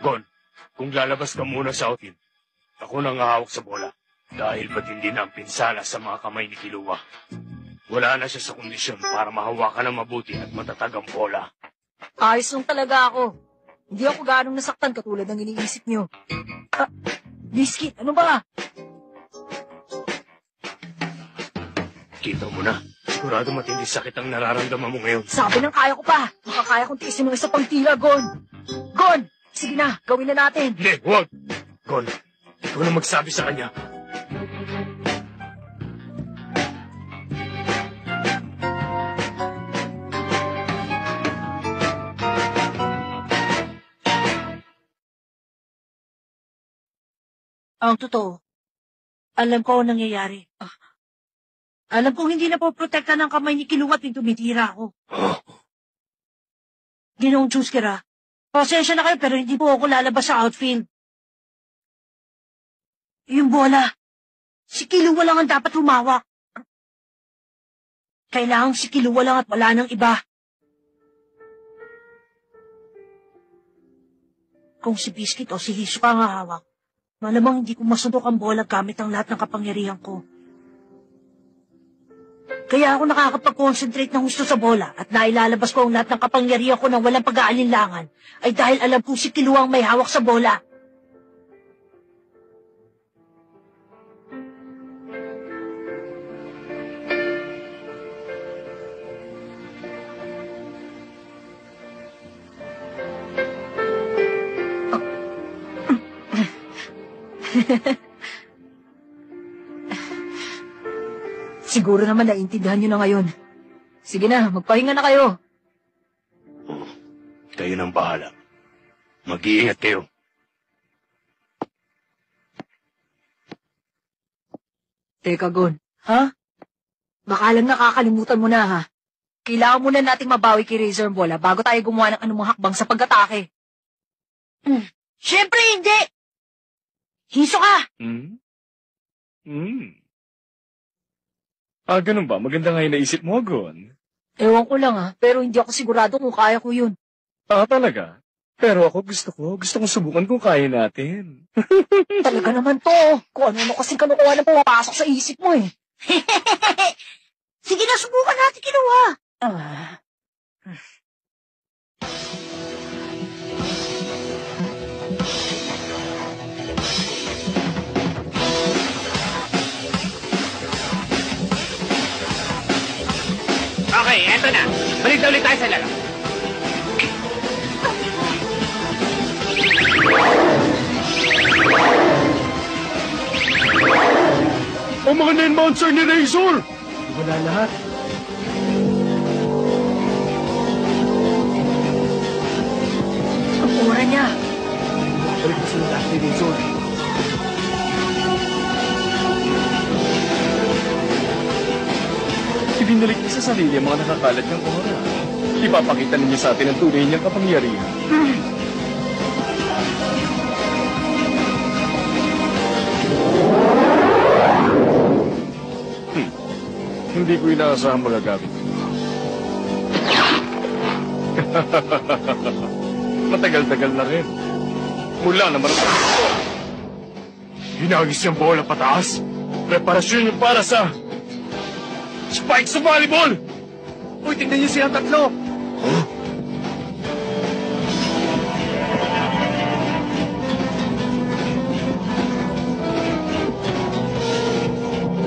Gon, kung lalabas ka muna sa outfield, ako nang hahawak sa bola. Dahil matindi na ang pinsala sa mga kamay ni Kilua. Wala na siya sa kondisyon para mahawakan ng mabuti at matatag ang bola. Ayos lang talaga ako. Hindi ako ganong nasaktan katulad ng iniisip niyo. Biscuit, ano ba? Kita mo na. Sigurado matindi sakit ang nararamdaman mo ngayon. Sabi ng kaya ko pa. Makakaya kong tiisin ng isa pang tira, Gon. Gon! Sige na, gawin na natin. Hindi, huwag! Gon, ikaw na magsabi sa kanya. Ang totoo, alam ko ang nangyayari. Alam kong hindi na po protekta ng kamay ni Kilua at tumitira ako. Ginoong Tsuskira, pasensya na kayo pero hindi po ako lalabas sa outfield. Yung bola, si Kilua lang ang dapat humawak. Kailangan si Kilua lang at wala nang iba. Kung si Biscuit o si Hisoka ang hawak, malamang hindi ko masundok ang bola gamit ang lahat ng kapangyarihan ko. Kaya ako nakakapag-concentrate ng gusto sa bola at nailalabas ko ang lahat ng kapangyarihan ko ng walang pag-aalinlangan ay dahil alam kong si Kilua ang may hawak sa bola. Siguro naman naiintindihan nyo na ngayon. Sige na, magpahinga na kayo. Kayo nang bahala. Mag-iingat kayo. Teka, Gon. Ha? Baka lang nakakalimutan mo na, ha? Kailangan muna nating mabawi kay Razor ang bola bago tayo gumawa ng anumang hakbang sa pag-atake. Siyempre hindi! Hisoka! Ganun ba? Maganda nga yung naisip mo, Gon. Ewan ko lang, ha? Pero hindi ako sigurado kung kaya ko yun. Talaga? Pero ako gusto kong subukan kung kaya natin. Talaga naman to. Kung ano kasing kanukuha na pumapasok sa isip mo, eh. Sige na, subukan natin Kilua. Okay, eto na. Balik na ulit tayo sa laro. Ang mga nine-monster ni Razor! Wala lahat. Ang ura niya. Balik na sila lahat ni Razor. Ibinalik niya sa sarili ang mga nakakalat ng aura. Ipapakita ninyo sa atin ang tunay niyang kapangyarihan. Hindi ko inaasahang magagamit. Matagal-tagal na rin. Mula na marapang ito. Hinagis yung bola pataas. Preparasyon yung para sa spike sa volleyball! Uy, tingnan niyo silang tatlo! Huh?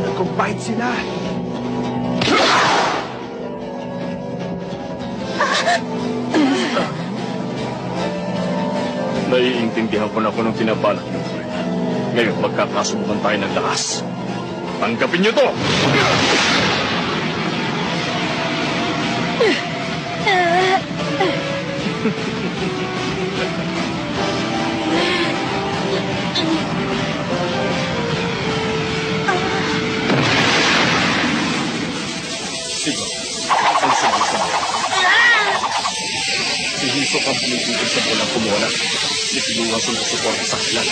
Nag-combine sila! Naiintindihan ko na kung anong tinabalak niyo. Ngayon, magkakasubukan tayo ng lakas. Tanggapin niyo to! Sige, ang sumusama. Si Hiso kang pumipigil sa bolang kumula. Nitiluwang sumusuporta sa klan.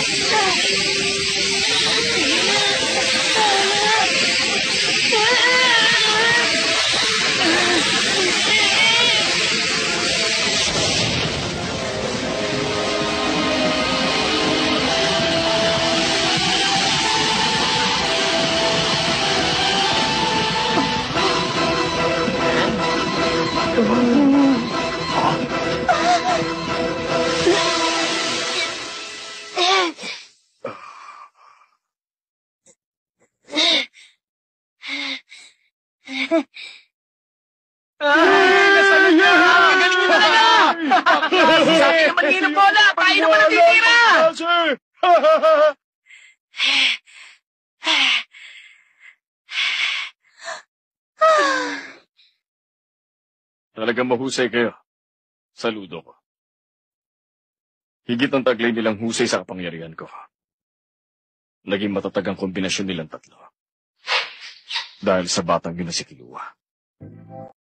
Nasaan niya? Galing mo talaga! Sabi naman kayo ng bola! Tayo naman ang titira! Talagang mahusay kayo. Saludo ko. Higit ang taglay nilang husay sa kapangyarihan ko. Naging matatag ang kombinasyon nilang tatlo. Dahil sa batang yun na si Kilua.